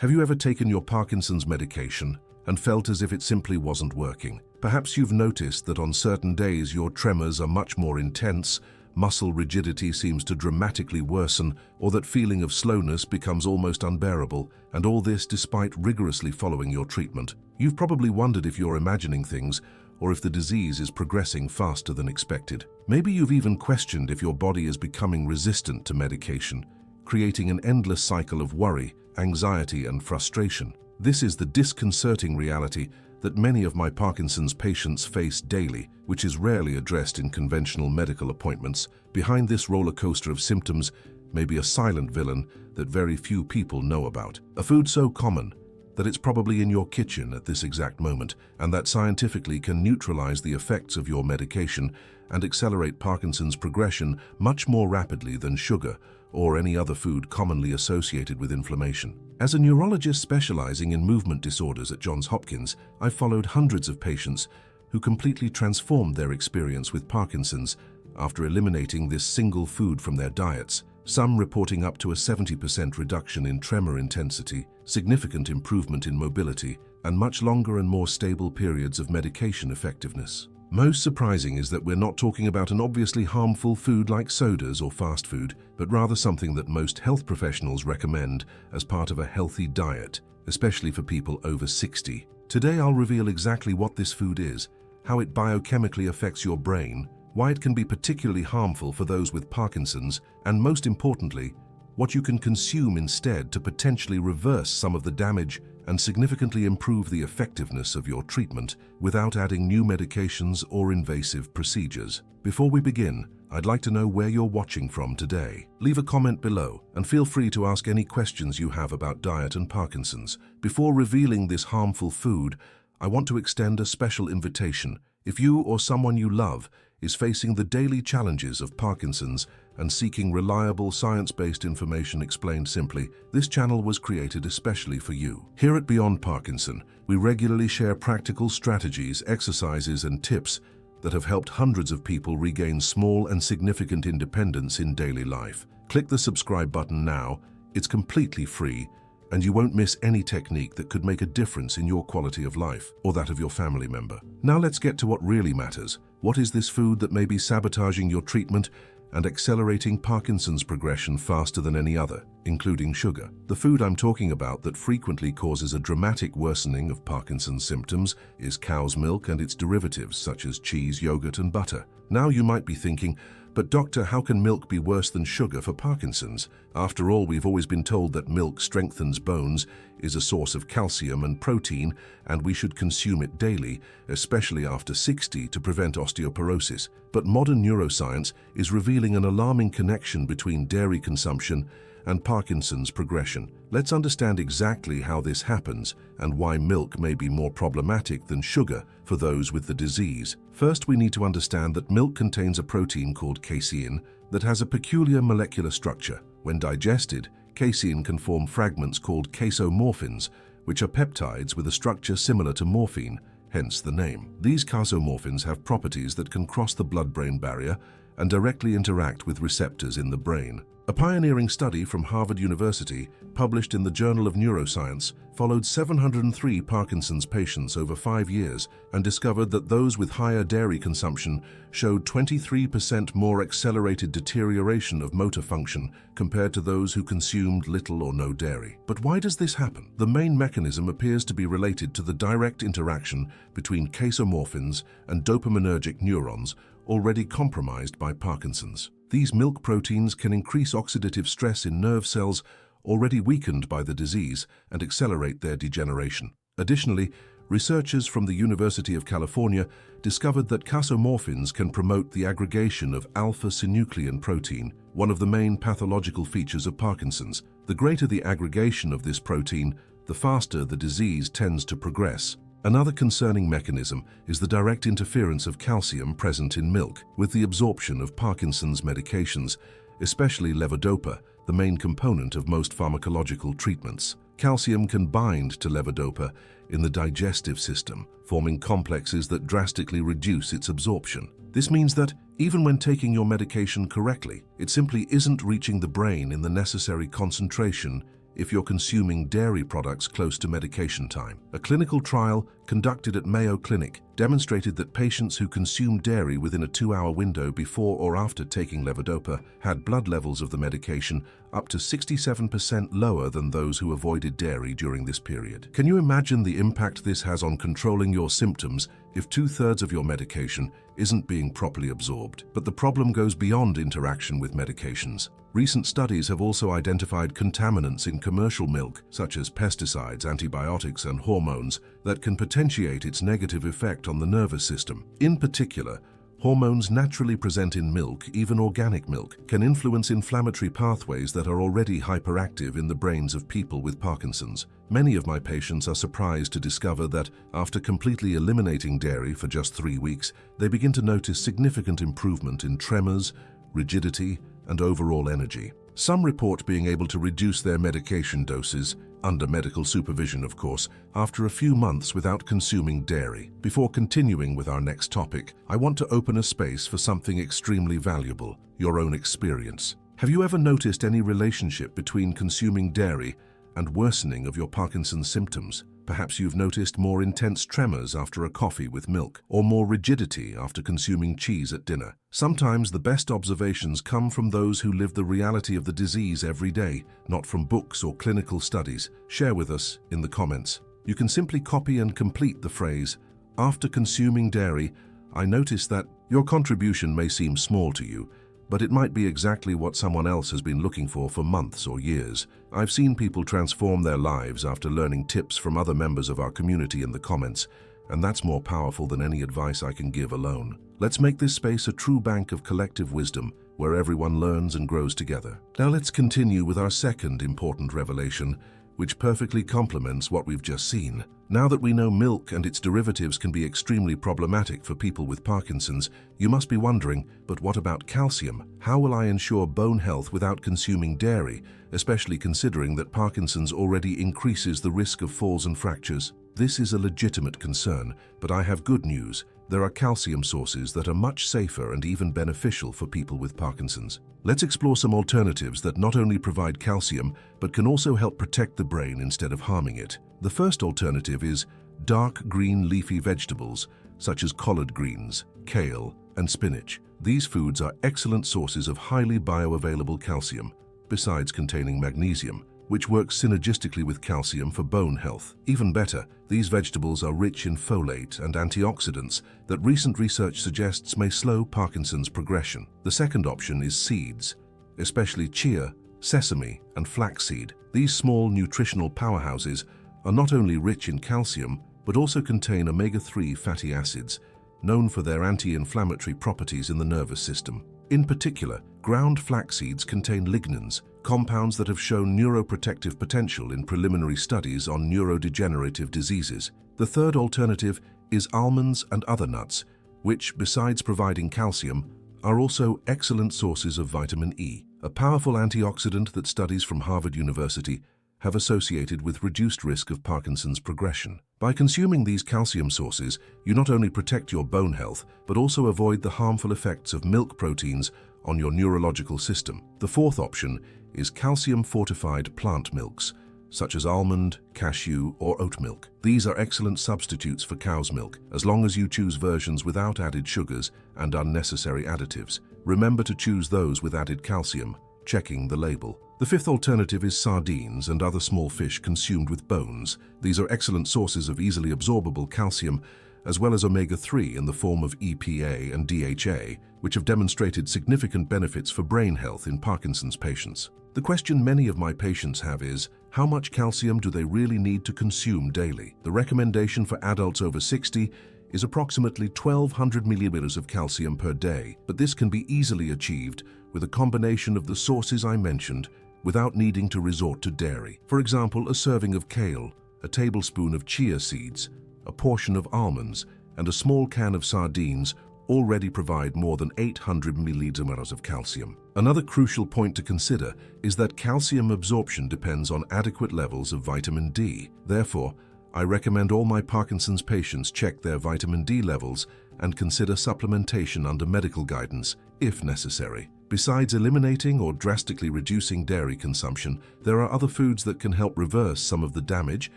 Have you ever taken your Parkinson's medication and felt as if it simply wasn't working? Perhaps you've noticed that on certain days your tremors are much more intense, muscle rigidity seems to dramatically worsen, or that feeling of slowness becomes almost unbearable, and all this despite rigorously following your treatment. You've probably wondered if you're imagining things, or if the disease is progressing faster than expected. Maybe you've even questioned if your body is becoming resistant to medication, creating an endless cycle of worry, anxiety, and frustration. This is the disconcerting reality that many of my Parkinson's patients face daily, which is rarely addressed in conventional medical appointments. Behind this roller coaster of symptoms may be a silent villain that very few people know about. A food so common that it's probably in your kitchen at this exact moment, and that scientifically can neutralize the effects of your medication and accelerate Parkinson's progression much more rapidly than sugar or any other food commonly associated with inflammation. As a neurologist specializing in movement disorders at Johns Hopkins, I've followed hundreds of patients who completely transformed their experience with Parkinson's after eliminating this single food from their diets, some reporting up to a 70% reduction in tremor intensity, significant improvement in mobility, and much longer and more stable periods of medication effectiveness. Most surprising is that we're not talking about an obviously harmful food like sodas or fast food, but rather something that most health professionals recommend as part of a healthy diet, especially for people over 60. Today I'll reveal exactly what this food is, how it biochemically affects your brain, why it can be particularly harmful for those with Parkinson's, and most importantly, what you can consume instead to potentially reverse some of the damage and significantly improve the effectiveness of your treatment without adding new medications or invasive procedures. Before we begin, I'd like to know where you're watching from today. Leave a comment below and feel free to ask any questions you have about diet and Parkinson's. Before revealing this harmful food, I want to extend a special invitation. If you or someone you love is facing the daily challenges of Parkinson's and seeking reliable science-based information explained simply, this channel was created especially for you. Here at Beyond Parkinson, we regularly share practical strategies, exercises, and tips that have helped hundreds of people regain small and significant independence in daily life. Click the subscribe button now. It's completely free, and you won't miss any technique that could make a difference in your quality of life or that of your family member. Now let's get to what really matters. What is this food that may be sabotaging your treatment and accelerating Parkinson's progression faster than any other, including sugar? The food I'm talking about that frequently causes a dramatic worsening of Parkinson's symptoms is cow's milk and its derivatives such as cheese, yogurt, and butter. Now you might be thinking, but doctor, how can milk be worse than sugar for Parkinson's? After all, we've always been told that milk strengthens bones, is a source of calcium and protein, and we should consume it daily, especially after 60, to prevent osteoporosis. But modern neuroscience is revealing an alarming connection between dairy consumption and Parkinson's progression. Let's understand exactly how this happens and why milk may be more problematic than sugar for those with the disease. First, we need to understand that milk contains a protein called casein that has a peculiar molecular structure. When digested, casein can form fragments called casomorphins, which are peptides with a structure similar to morphine, hence the name. These casomorphins have properties that can cross the blood-brain barrier and directly interact with receptors in the brain. A pioneering study from Harvard University, published in the Journal of Neuroscience, followed 703 Parkinson's patients over 5 years and discovered that those with higher dairy consumption showed 23% more accelerated deterioration of motor function compared to those who consumed little or no dairy. But why does this happen? The main mechanism appears to be related to the direct interaction between casomorphins and dopaminergic neurons already compromised by Parkinson's. These milk proteins can increase oxidative stress in nerve cells already weakened by the disease and accelerate their degeneration. Additionally, researchers from the University of California discovered that casomorphins can promote the aggregation of alpha-synuclein protein, one of the main pathological features of Parkinson's. The greater the aggregation of this protein, the faster the disease tends to progress. Another concerning mechanism is the direct interference of calcium present in milk with the absorption of Parkinson's medications, especially levodopa, the main component of most pharmacological treatments. Calcium can bind to levodopa in the digestive system, forming complexes that drastically reduce its absorption. This means that even when taking your medication correctly, it simply isn't reaching the brain in the necessary concentration if you're consuming dairy products close to medication time. A clinical trial conducted at Mayo Clinic demonstrated that patients who consumed dairy within a 2-hour window before or after taking levodopa had blood levels of the medication up to 67% lower than those who avoided dairy during this period. Can you imagine the impact this has on controlling your symptoms if 2/3 of your medication isn't being properly absorbed? But the problem goes beyond interaction with medications. Recent studies have also identified contaminants in commercial milk, such as pesticides, antibiotics, and hormones, that can potentiate its negative effect on the nervous system. In particular, hormones naturally present in milk, even organic milk, can influence inflammatory pathways that are already hyperactive in the brains of people with Parkinson's. Many of my patients are surprised to discover that after completely eliminating dairy for just 3 weeks, they begin to notice significant improvement in tremors, rigidity, and overall energy. Some report being able to reduce their medication doses, under medical supervision of course, after a few months without consuming dairy. Before continuing with our next topic, I want to open a space for something extremely valuable: your own experience. Have you ever noticed any relationship between consuming dairy and worsening of your Parkinson's symptoms? Perhaps you've noticed more intense tremors after a coffee with milk, or more rigidity after consuming cheese at dinner. Sometimes the best observations come from those who live the reality of the disease every day, not from books or clinical studies. Share with us in the comments. You can simply copy and complete the phrase, "After consuming dairy, I noticed that." Your contribution may seem small to you, but it might be exactly what someone else has been looking for months or years. I've seen people transform their lives after learning tips from other members of our community in the comments, and that's more powerful than any advice I can give alone. Let's make this space a true bank of collective wisdom, where everyone learns and grows together. Now let's continue with our second important revelation, which perfectly complements what we've just seen. Now that we know milk and its derivatives can be extremely problematic for people with Parkinson's, you must be wondering, but what about calcium? How will I ensure bone health without consuming dairy, especially considering that Parkinson's already increases the risk of falls and fractures? This is a legitimate concern, but I have good news. There are calcium sources that are much safer and even beneficial for people with Parkinson's. Let's explore some alternatives that not only provide calcium, but can also help protect the brain instead of harming it. The first alternative is dark green leafy vegetables, such as collard greens, kale, and spinach. These foods are excellent sources of highly bioavailable calcium, besides containing magnesium, which works synergistically with calcium for bone health. Even better, these vegetables are rich in folate and antioxidants that recent research suggests may slow Parkinson's progression. The second option is seeds, especially chia, sesame, and flaxseed. These small nutritional powerhouses are not only rich in calcium, but also contain omega-3 fatty acids, known for their anti-inflammatory properties in the nervous system. In particular, ground flax seeds contain lignans, compounds that have shown neuroprotective potential in preliminary studies on neurodegenerative diseases. The third alternative is almonds and other nuts, which, besides providing calcium, are also excellent sources of vitamin E, a powerful antioxidant that studies from Harvard University have associated with reduced risk of Parkinson's progression. By consuming these calcium sources, you not only protect your bone health, but also avoid the harmful effects of milk proteins on your neurological system. The fourth option is calcium-fortified plant milks, such as almond, cashew, or oat milk. These are excellent substitutes for cow's milk, as long as you choose versions without added sugars and unnecessary additives. Remember to choose those with added calcium, checking the label. The fifth alternative is sardines and other small fish consumed with bones. These are excellent sources of easily absorbable calcium, as well as omega-3 in the form of EPA and DHA, which have demonstrated significant benefits for brain health in Parkinson's patients. The question many of my patients have is, how much calcium do they really need to consume daily? The recommendation for adults over 60 is approximately 1,200 milliliters of calcium per day, but this can be easily achieved with a combination of the sources I mentioned without needing to resort to dairy. For example, a serving of kale, a tablespoon of chia seeds, a portion of almonds, and a small can of sardines already provide more than 800 milliliters of calcium. Another crucial point to consider is that calcium absorption depends on adequate levels of vitamin D. Therefore, I recommend all my Parkinson's patients check their vitamin D levels and consider supplementation under medical guidance if necessary. Besides eliminating or drastically reducing dairy consumption, there are other foods that can help reverse some of the damage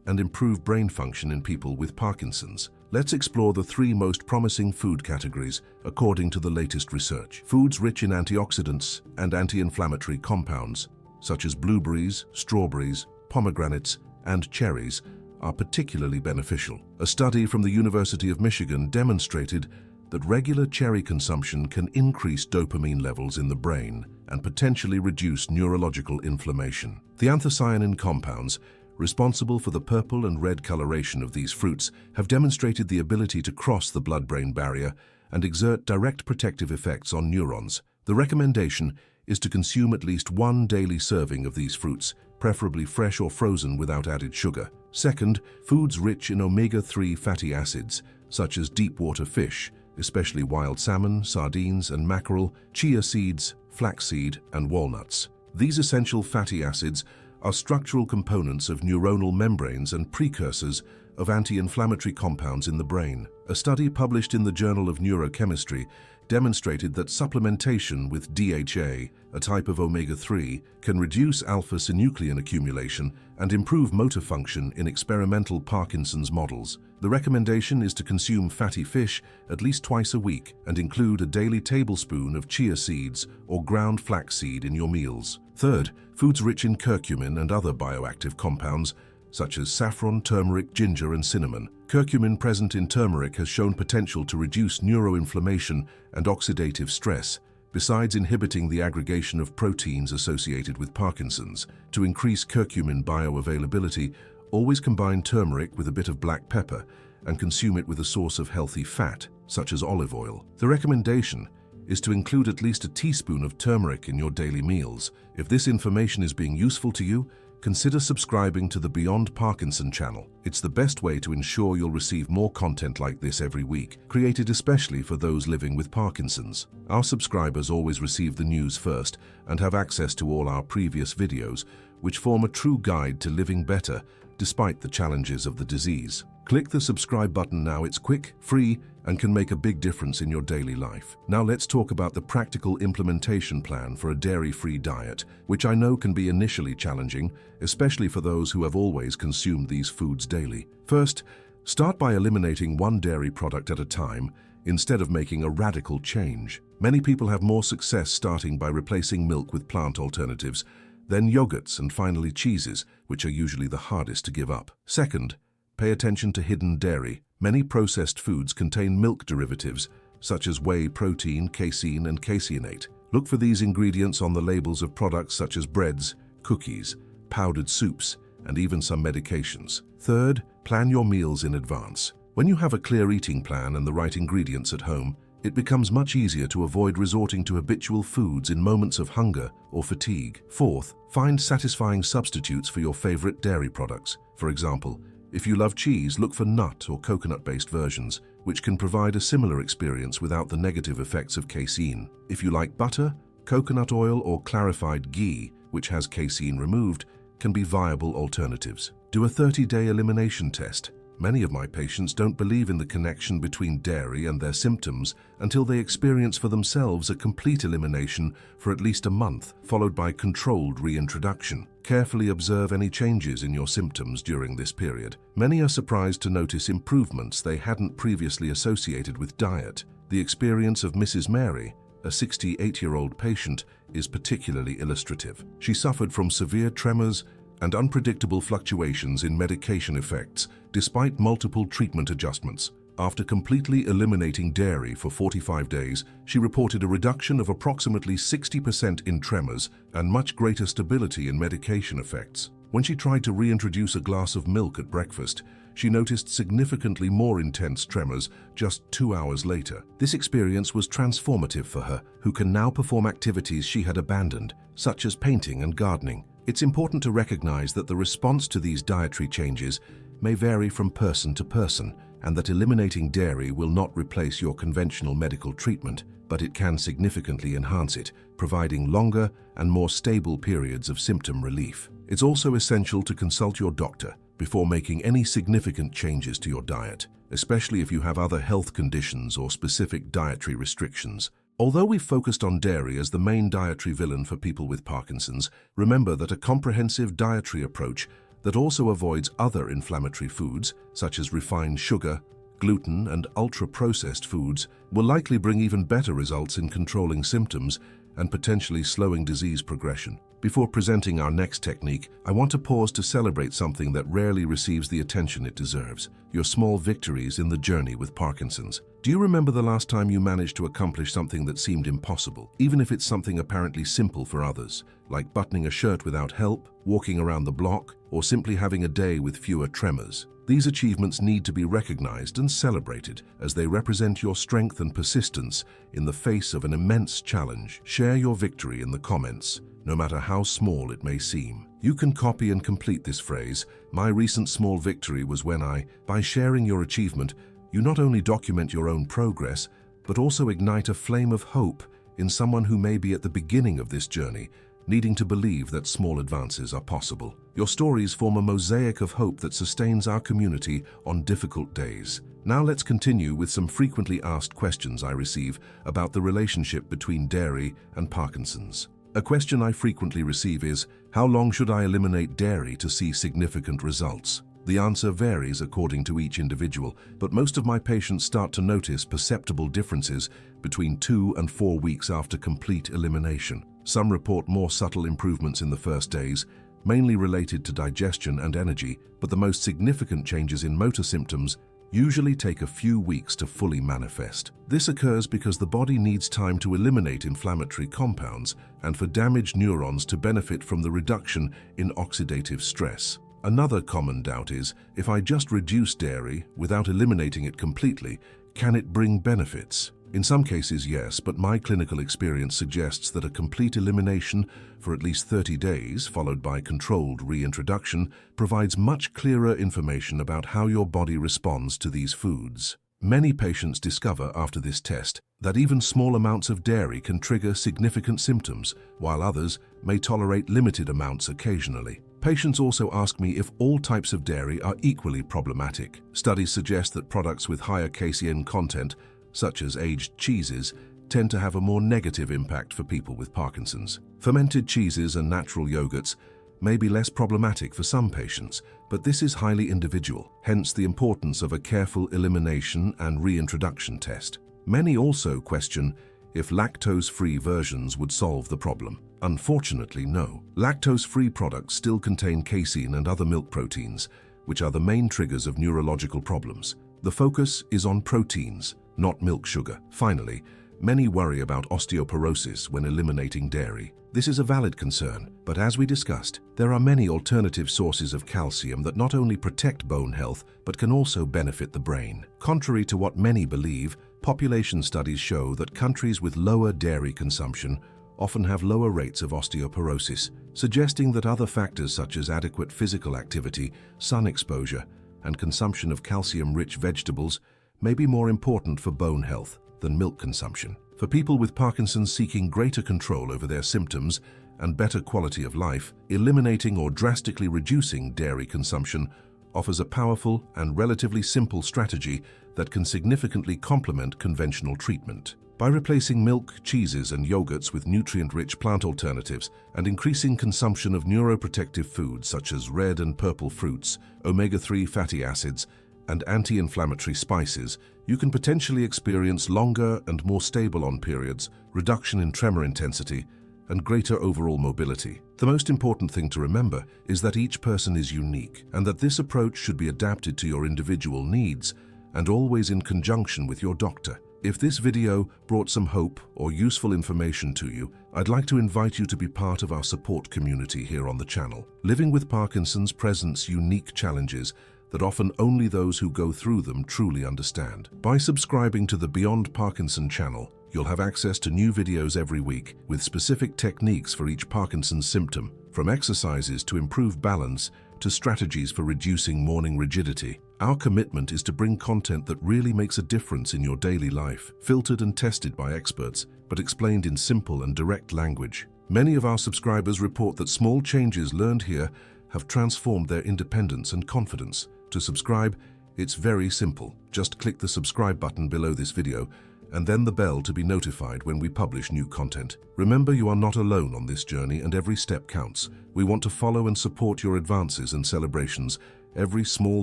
and improve brain function in people with Parkinson's. Let's explore the 3 most promising food categories according to the latest research. Foods rich in antioxidants and anti-inflammatory compounds, such as blueberries, strawberries, pomegranates, and cherries, are particularly beneficial. A study from the University of Michigan demonstrated that regular cherry consumption can increase dopamine levels in the brain and potentially reduce neurological inflammation. The anthocyanin compounds, responsible for the purple and red coloration of these fruits, have demonstrated the ability to cross the blood-brain barrier and exert direct protective effects on neurons. The recommendation is to consume at least 1 daily serving of these fruits, preferably fresh or frozen without added sugar. Second, foods rich in omega-3 fatty acids, such as deep-water fish, especially wild salmon, sardines and mackerel, chia seeds, flaxseed, and walnuts. These essential fatty acids are structural components of neuronal membranes and precursors of anti-inflammatory compounds in the brain. A study published in the Journal of Neurochemistry demonstrated that supplementation with DHA, a type of omega-3, can reduce alpha-synuclein accumulation and improve motor function in experimental Parkinson's models. The recommendation is to consume fatty fish at least twice a week and include a daily tablespoon of chia seeds or ground flaxseed in your meals. Third, foods rich in curcumin and other bioactive compounds, such as saffron, turmeric, ginger, and cinnamon. Curcumin present in turmeric has shown potential to reduce neuroinflammation and oxidative stress, besides inhibiting the aggregation of proteins associated with Parkinson's. To increase curcumin bioavailability, always combine turmeric with a bit of black pepper and consume it with a source of healthy fat, such as olive oil. The recommendation is to include at least a teaspoon of turmeric in your daily meals. If this information is being useful to you, consider subscribing to the Beyond Parkinson channel. It's the best way to ensure you'll receive more content like this every week, created especially for those living with Parkinson's. Our subscribers always receive the news first and have access to all our previous videos, which form a true guide to living better despite the challenges of the disease. Click the subscribe button now. It's quick, free, and can make a big difference in your daily life. Now let's talk about the practical implementation plan for a dairy-free diet, which I know can be initially challenging, especially for those who have always consumed these foods daily. First, start by eliminating 1 dairy product at a time instead of making a radical change. Many people have more success starting by replacing milk with plant alternatives, then yogurts, and finally cheeses, which are usually the hardest to give up. Second, pay attention to hidden dairy. Many processed foods contain milk derivatives, such as whey protein, casein, and caseinate. Look for these ingredients on the labels of products such as breads, cookies, powdered soups, and even some medications. Third, plan your meals in advance. When you have a clear eating plan and the right ingredients at home, it becomes much easier to avoid resorting to habitual foods in moments of hunger or fatigue. Fourth, find satisfying substitutes for your favorite dairy products. For example, if you love cheese, look for nut or coconut-based versions, which can provide a similar experience without the negative effects of casein. If you like butter, coconut oil or clarified ghee, which has casein removed, can be viable alternatives. Do a 30-day elimination test. Many of my patients don't believe in the connection between dairy and their symptoms until they experience for themselves a complete elimination for at least a month, followed by controlled reintroduction. Carefully observe any changes in your symptoms during this period. Many are surprised to notice improvements they hadn't previously associated with diet. The experience of Mrs. Mary, a 68-year-old patient, is particularly illustrative. She suffered from severe tremors and unpredictable fluctuations in medication effects despite multiple treatment adjustments. After completely eliminating dairy for 45 days, she reported a reduction of approximately 60% in tremors and much greater stability in medication effects. When she tried to reintroduce a glass of milk at breakfast, she noticed significantly more intense tremors just 2 hours later. This experience was transformative for her, who can now perform activities she had abandoned, such as painting and gardening. It's important to recognize that the response to these dietary changes may vary from person to person, and that eliminating dairy will not replace your conventional medical treatment, but it can significantly enhance it, providing longer and more stable periods of symptom relief. It's also essential to consult your doctor before making any significant changes to your diet, especially if you have other health conditions or specific dietary restrictions. Although we've focused on dairy as the main dietary villain for people with Parkinson's, remember that a comprehensive dietary approach that also avoids other inflammatory foods, such as refined sugar, gluten, and ultra-processed foods, will likely bring even better results in controlling symptoms and potentially slowing disease progression. Before presenting our next technique, I want to pause to celebrate something that rarely receives the attention it deserves: your small victories in the journey with Parkinson's. Do you remember the last time you managed to accomplish something that seemed impossible, even if it's something apparently simple for others, like buttoning a shirt without help, walking around the block, or simply having a day with fewer tremors? These achievements need to be recognized and celebrated, as they represent your strength and persistence in the face of an immense challenge. Share your victory in the comments, no matter how small it may seem. You can copy and complete this phrase: "My recent small victory was when I..." By sharing your achievement, you not only document your own progress, but also ignite a flame of hope in someone who may be at the beginning of this journey, needing to believe that small advances are possible. Your stories form a mosaic of hope that sustains our community on difficult days. Now let's continue with some frequently asked questions I receive about the relationship between dairy and Parkinson's. A question I frequently receive is, how long should I eliminate dairy to see significant results? The answer varies according to each individual, but most of my patients start to notice perceptible differences between 2 and 4 weeks after complete elimination. Some report more subtle improvements in the first days, mainly related to digestion and energy, but the most significant changes in motor symptoms usually take a few weeks to fully manifest. This occurs because the body needs time to eliminate inflammatory compounds and for damaged neurons to benefit from the reduction in oxidative stress. Another common doubt is, if I just reduce dairy without eliminating it completely, can it bring benefits? In some cases, yes, but my clinical experience suggests that a complete elimination for at least 30 days, followed by controlled reintroduction, provides much clearer information about how your body responds to these foods. Many patients discover after this test that even small amounts of dairy can trigger significant symptoms, while others may tolerate limited amounts occasionally. Patients also ask me if all types of dairy are equally problematic. Studies suggest that products with higher casein content, such as aged cheeses, tend to have a more negative impact for people with Parkinson's. Fermented cheeses and natural yogurts may be less problematic for some patients, but this is highly individual, hence the importance of a careful elimination and reintroduction test. Many also question if lactose-free versions would solve the problem. Unfortunately, no. Lactose-free products still contain casein and other milk proteins, which are the main triggers of neurological problems. The focus is on proteins, not milk sugar. Finally, many worry about osteoporosis when eliminating dairy. This is a valid concern, but as we discussed, there are many alternative sources of calcium that not only protect bone health, but can also benefit the brain. Contrary to what many believe, population studies show that countries with lower dairy consumption often have lower rates of osteoporosis, suggesting that other factors such as adequate physical activity, sun exposure, and consumption of calcium-rich vegetables may be more important for bone health than milk consumption. For people with Parkinson's seeking greater control over their symptoms and better quality of life, eliminating or drastically reducing dairy consumption offers a powerful and relatively simple strategy that can significantly complement conventional treatment. By replacing milk, cheeses, and yogurts with nutrient-rich plant alternatives and increasing consumption of neuroprotective foods such as red and purple fruits, omega-3 fatty acids, and anti-inflammatory spices, you can potentially experience longer and more stable on periods, reduction in tremor intensity, and greater overall mobility. The most important thing to remember is that each person is unique and that this approach should be adapted to your individual needs and always in conjunction with your doctor. If this video brought some hope or useful information to you, I'd like to invite you to be part of our support community here on the channel. Living with Parkinson's presents unique challenges that often only those who go through them truly understand. By subscribing to the Beyond Parkinson channel, you'll have access to new videos every week with specific techniques for each Parkinson's symptom, from exercises to improve balance to strategies for reducing morning rigidity. Our commitment is to bring content that really makes a difference in your daily life, filtered and tested by experts, but explained in simple and direct language. Many of our subscribers report that small changes learned here have transformed their independence and confidence. To subscribe, it's very simple. Just click the subscribe button below this video and then the bell to be notified when we publish new content. Remember, you are not alone on this journey and every step counts. We want to follow and support your advances and celebrations. Every small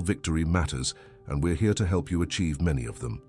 victory matters, and we're here to help you achieve many of them.